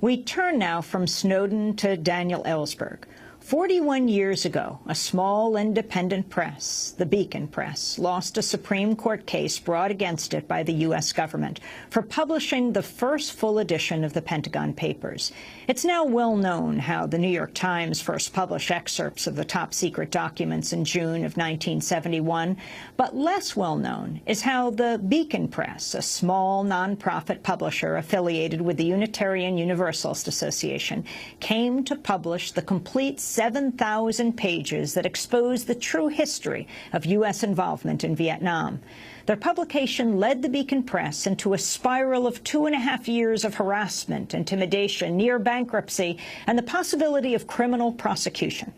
We turn now from Snowden to Daniel Ellsberg. 41 years ago, a small independent press, the Beacon Press, lost a Supreme Court case brought against it by the U.S. government for publishing the first full edition of the Pentagon Papers. It's now well known how the New York Times first published excerpts of the top-secret documents in June of 1971, but less well known is how the Beacon Press, a small nonprofit publisher affiliated with the Unitarian Universalist Association, came to publish the complete 7,000 pages that expose the true history of U.S. involvement in Vietnam. Their publication led the Beacon Press into a spiral of 2.5 years of harassment, intimidation, near bankruptcy, and the possibility of criminal prosecution.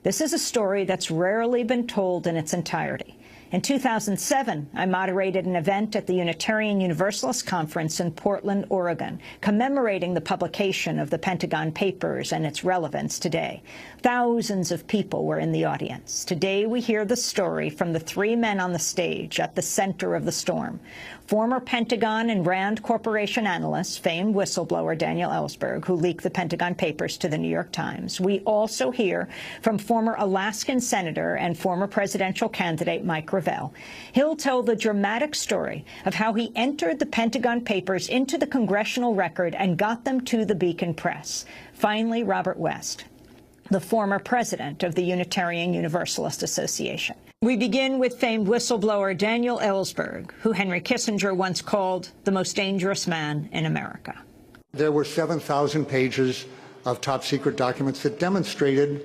This is a story that's rarely been told in its entirety. In 2007, I moderated an event at the Unitarian Universalist Conference in Portland, Oregon, commemorating the publication of the Pentagon Papers and its relevance today. Thousands of people were in the audience. Today, we hear the story from the three men on the stage at the center of the storm. Former Pentagon and RAND Corporation analyst, famed whistleblower Daniel Ellsberg, who leaked the Pentagon Papers to the New York Times. We also hear from former Alaskan senator and former presidential candidate Mike Gravel. He'll tell the dramatic story of how he entered the Pentagon Papers into the congressional record and got them to the Beacon Press. Finally, Robert West, the former president of the Unitarian Universalist Association. We begin with famed whistleblower Daniel Ellsberg, who Henry Kissinger once called the most dangerous man in America. There were 7,000 pages of top-secret documents that demonstrated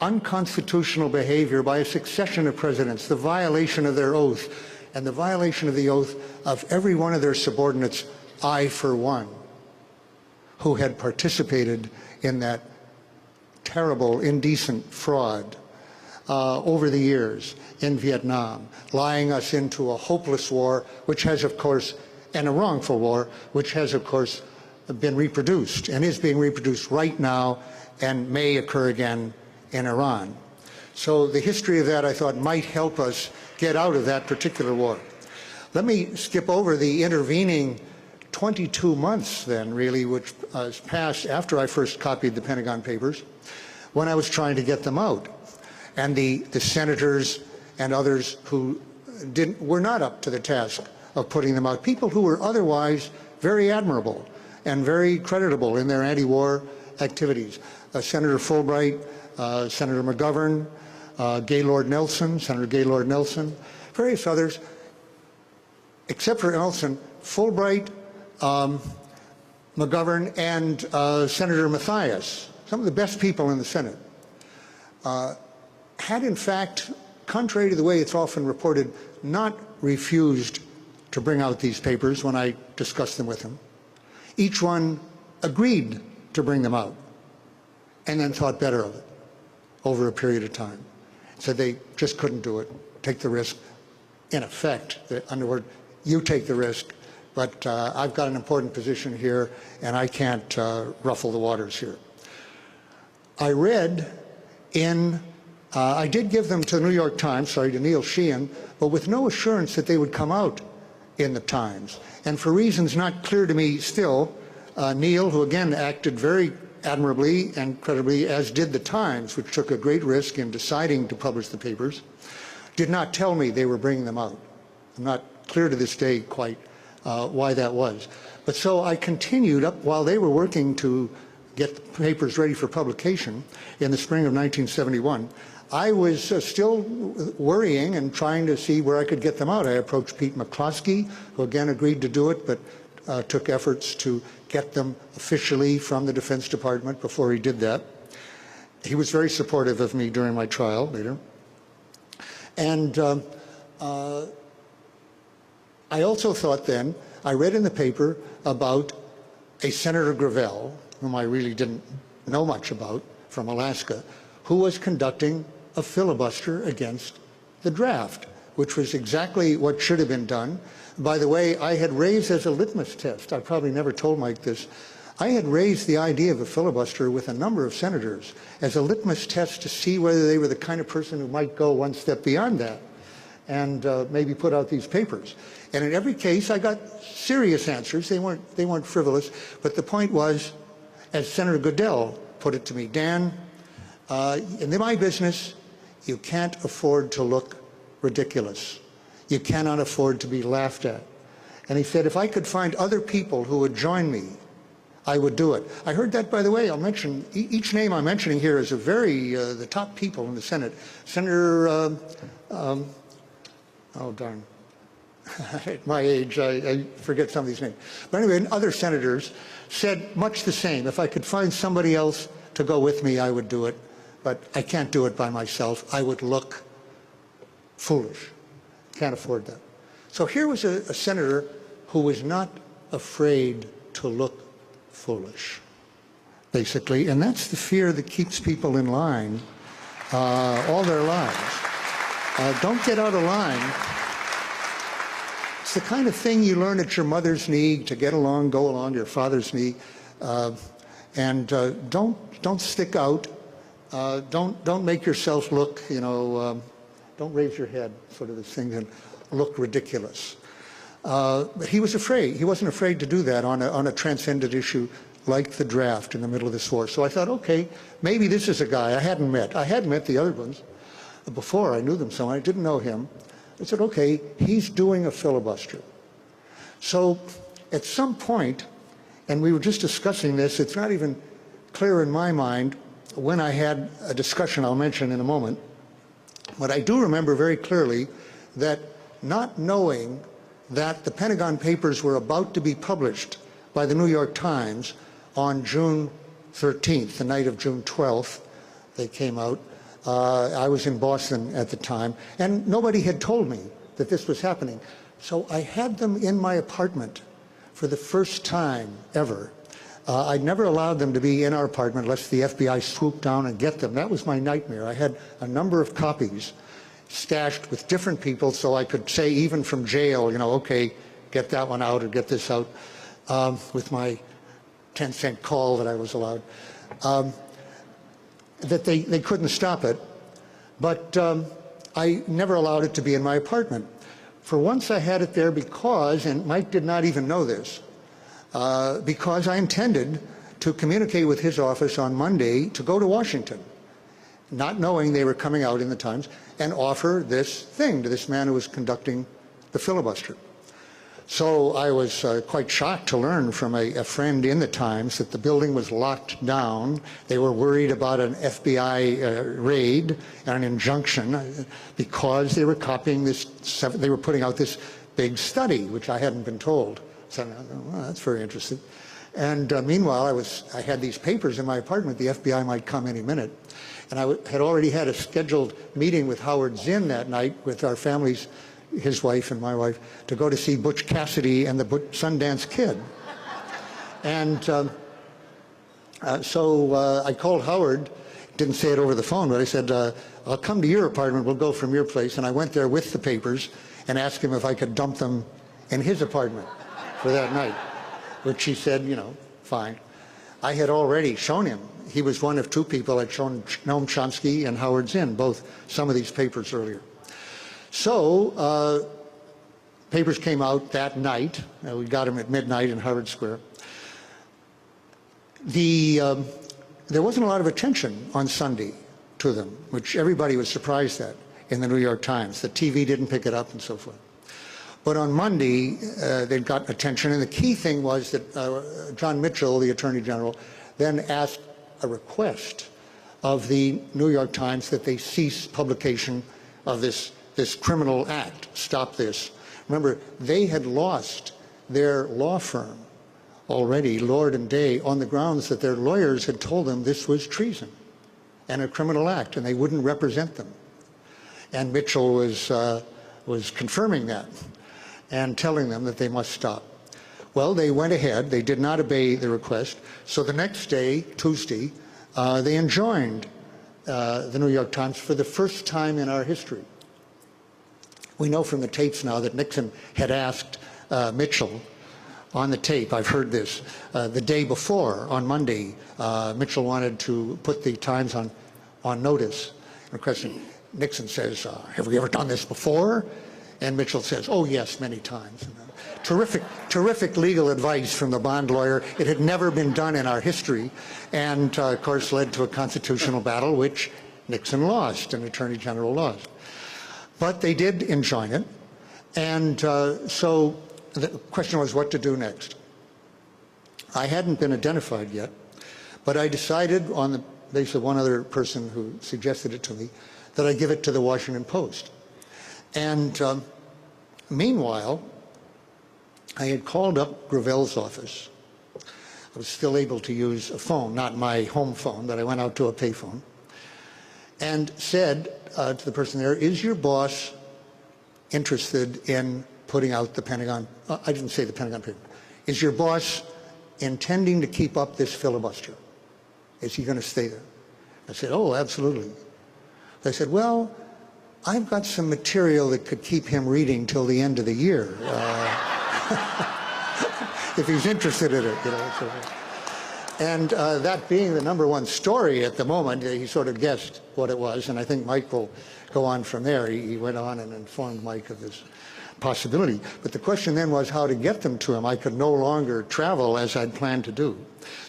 unconstitutional behavior by a succession of presidents, the violation of their oath, and the violation of the oath of every one of their subordinates, I for one, who had participated in that terrible, indecent fraud over the years in Vietnam, lying us into a hopeless war, which has, of course, and a wrongful war, which has, of course, been reproduced and is being reproduced right now and may occur again in Iran. So the history of that, I thought, might help us get out of that particular war. Let me skip over the intervening 22 months then, really, which passed after I first copied the Pentagon Papers, when I was trying to get them out. And the senators and others who were not up to the task of putting them out, people who were otherwise very admirable and very creditable in their anti-war activities. Senator Fulbright, Senator McGovern, Senator Gaylord Nelson, various others, except for Nelson, Fulbright, McGovern, and Senator Mathias, some of the best people in the Senate, had in fact, contrary to the way it's often reported, not refused to bring out these papers when I discussed them with them. Each one agreed to bring them out and then thought better of it over a period of time. Said they just couldn't do it, take the risk. In effect, in other words, you take the risk, but I've got an important position here and I can't ruffle the waters here. I read in I did give them to the New York Times, sorry, to Neil Sheehan, but with no assurance that they would come out in the Times. And for reasons not clear to me still, Neil, who again acted very admirably and credibly, as did the Times, which took a great risk in deciding to publish the papers, did not tell me they were bringing them out. I'm not clear to this day quite why that was. But so I continued up while they were working to get the papers ready for publication in the spring of 1971. I was still worrying and trying to see where I could get them out. I approached Pete McCloskey, who again agreed to do it, but took efforts to get them officially from the Defense Department before he did that. He was very supportive of me during my trial later. And I also thought then, I read in the paper about a Senator Gravel, whom I really didn't know much about, from Alaska, who was conducting a filibuster against the draft, which was exactly what should have been done. By the way, I had raised as a litmus test, I probably never told Mike this, I had raised the idea of a filibuster with a number of senators as a litmus test to see whether they were the kind of person who might go one step beyond that and maybe put out these papers. And in every case, I got serious answers. They weren't frivolous, but the point was, as Senator Goodell put it to me, Dan, in my business, you can't afford to look ridiculous. You cannot afford to be laughed at. And he said, if I could find other people who would join me, I would do it. I heard that, by the way. I'll mention each name I'm mentioning here is a very the top people in the Senate. Senator, oh darn, at my age I forget some of these names. But anyway, other senators said much the same. If I could find somebody else to go with me, I would do it. But I can't do it by myself. I would look foolish. Can't afford that. So here was a senator who was not afraid to look foolish, basically, and that's the fear that keeps people in line all their lives. Don't get out of line. It's the kind of thing you learn at your mother's knee, to get along, go along, your father's knee, and don't stick out. Don't make yourself look, don't raise your head, sort of this thing, and look ridiculous. But he was afraid. He wasn't afraid to do that on a transcendent issue like the draft in the middle of this war. So I thought, okay, maybe this is a guy I hadn't met. I had met the other ones before. I knew them, so I didn't know him. I said, okay, he's doing a filibuster. So at some point, and we were just discussing this, it's not even clear in my mind when I had a discussion I'll mention in a moment, but I do remember very clearly that not knowing that the Pentagon Papers were about to be published by the New York Times on June 13th, the night of June 12th, they came out. I was in Boston at the time, and nobody had told me that this was happening. So I had them in my apartment for the first time ever. I'd never allowed them to be in our apartment unless the FBI swooped down and get them. That was my nightmare. I had a number of copies stashed with different people, so I could say even from jail, okay, get that one out or get this out, with my 10-cent call that I was allowed, that they couldn't stop it. But I never allowed it to be in my apartment. For once I had it there because, and Mike did not even know this, because I intended to communicate with his office on Monday to go to Washington, not knowing they were coming out in the Times, and offer this thing to this man who was conducting the filibuster. So I was quite shocked to learn from a friend in the Times that the building was locked down. They were worried about an FBI raid and an injunction because they were copying this, they were putting out this big study, which I hadn't been told. So I thought, well, that's very interesting. And meanwhile, I had these papers in my apartment. The FBI might come any minute. And I had already had a scheduled meeting with Howard Zinn that night with our families, his wife and my wife, to go to see Butch Cassidy and the Sundance Kid. And so I called Howard, didn't say it over the phone, but I said, I'll come to your apartment, we'll go from your place. And I went there with the papers and asked him if I could dump them in his apartment for that night, which he said, fine. I had already shown him. He was one of two people I'd shown Noam Chomsky and Howard Zinn, both some of these papers earlier. So papers came out that night. We got them at midnight in Harvard Square. There wasn't a lot of attention on Sunday to them, which everybody was surprised at in the New York Times. The TV didn't pick it up and so forth. But on Monday, they got attention, and the key thing was that John Mitchell, the Attorney General, then asked a request of the New York Times that they cease publication of this criminal act, stop this. Remember, they had lost their law firm already, Lord and Day, on the grounds that their lawyers had told them this was treason and a criminal act, and they wouldn't represent them. And Mitchell was confirming that and telling them that they must stop. Well, they went ahead. They did not obey the request. So the next day, Tuesday, they enjoined the New York Times for the first time in our history. We know from the tapes now that Nixon had asked Mitchell on the tape, I've heard this, the day before, on Monday, Mitchell wanted to put the Times on notice. And the question, Nixon says, have we ever done this before? And Mitchell says, oh, yes, many times. terrific legal advice from the bond lawyer. It had never been done in our history, and of course led to a constitutional battle, which Nixon lost and Attorney General lost. But they did enjoin it, and so the question was what to do next. I hadn't been identified yet, but I decided on the basis of one other person who suggested it to me that I'd give it to the Washington Post. And meanwhile, I had called up Gravel's office. I was still able to use a phone, not my home phone, but I went out to a payphone and said to the person there, is your boss interested in putting out the Pentagon, I didn't say the Pentagon paper, is your boss intending to keep up this filibuster? Is he going to stay there? I said, oh, absolutely. They said, well, I've got some material that could keep him reading till the end of the year. If he's interested in it, you know. So. And that being the #1 story at the moment, he sort of guessed what it was, and I think Mike will go on from there. He went on and informed Mike of this possibility. But the question then was how to get them to him. I could no longer travel as I'd planned to do.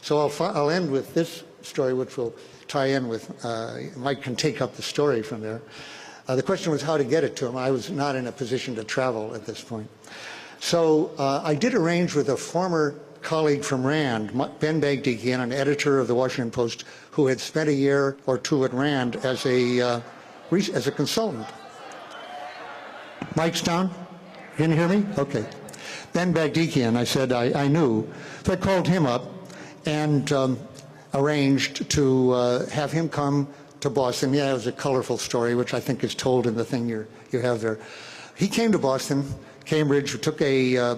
So I'll end with this story, which will tie in with, Mike can take up the story from there. The question was how to get it to him. I was not in a position to travel at this point. So I did arrange with a former colleague from RAND, Ben Bagdikian, an editor of the Washington Post, who had spent a year or two at RAND as a consultant. Mike's down? You can hear me? Okay. Ben Bagdikian, I said I knew. So I called him up and arranged to have him come to Boston. Yeah, it was a colorful story, which I think is told in the thing you have there. He came to Boston, Cambridge, took a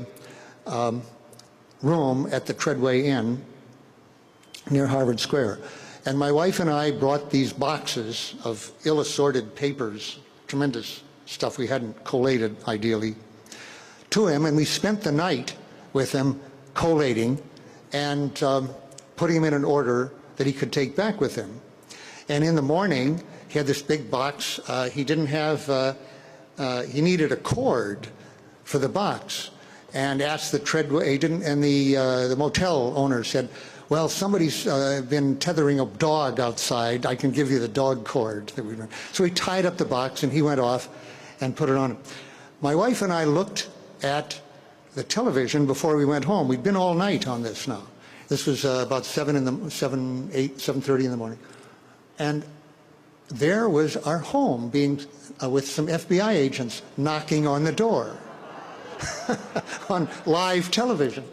room at the Treadway Inn near Harvard Square. And my wife and I brought these boxes of ill-assorted papers, tremendous stuff we hadn't collated, ideally, to him, and we spent the night with him collating and putting him in an order that he could take back with him. And in the morning, he had this big box. He didn't have, he needed a cord for the box, and asked the Treadway, and the motel owner said, well, somebody's been tethering a dog outside. I can give you the dog cord. So he tied up the box and he went off and put it on. My wife and I looked at the television before we went home. We'd been all night on this now. This was about 7:30 in the morning. And there was our home being, with some FBI agents knocking on the door. On live television,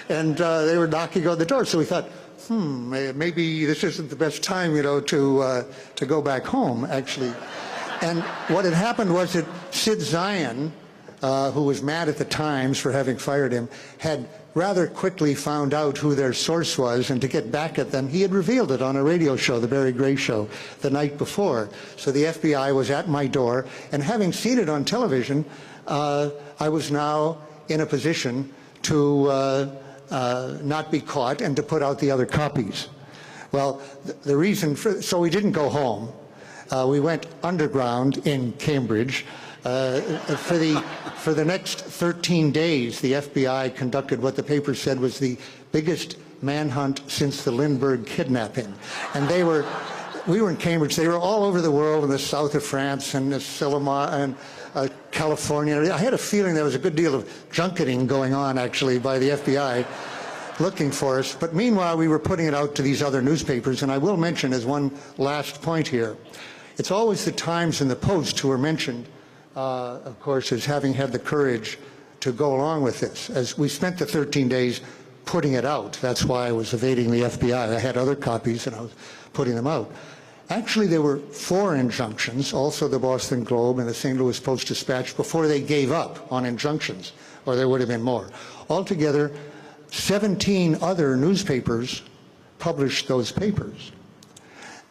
and they were knocking on the door. So we thought, maybe this isn't the best time, you know, to go back home, actually. And what had happened was that Sid Zion, who was mad at the Times for having fired him, had rather quickly found out who their source was, and to get back at them, he had revealed it on a radio show, the Barry Gray Show, the night before. So the FBI was at my door, and having seen it on television, I was now in a position to not be caught and to put out the other copies. Well, the reason so we didn't go home. We went underground in Cambridge. For the next 13 days, the FBI conducted what the paper said was the biggest manhunt since the Lindbergh kidnapping. And we were in Cambridge. They were all over the world, in the south of France and Silema and California. I had a feeling there was a good deal of junketing going on, actually, by the FBI looking for us. But meanwhile, we were putting it out to these other newspapers. And I will mention as one last point here, it's always the Times and the Post who are mentioned, of course, as having had the courage to go along with this. As we spent the 13 days putting it out. That's why I was evading the FBI. I had other copies and I was putting them out. Actually, there were 4 injunctions, also the Boston Globe and the St. Louis Post-Dispatch, before they gave up on injunctions, or there would have been more. Altogether, 17 other newspapers published those papers.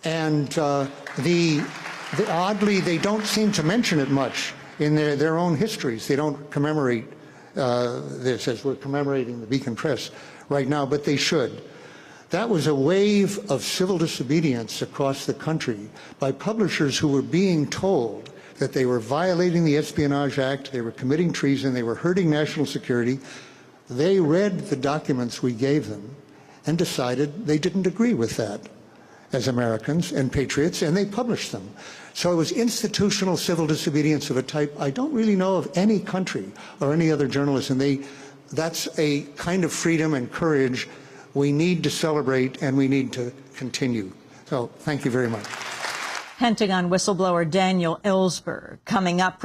And oddly, they don't seem to mention it much in their own histories. They don't commemorate this as we're commemorating the Beacon Press right now, but they should. That was a wave of civil disobedience across the country by publishers who were being told that they were violating the Espionage Act, they were committing treason, they were hurting national security. They read the documents we gave them and decided they didn't agree with that as Americans and patriots, and they published them. So it was institutional civil disobedience of a type I don't really know of any country or any other journalist, and that's a kind of freedom and courage we need to celebrate and we need to continue. So thank you very much. Pentagon whistleblower Daniel Ellsberg coming up.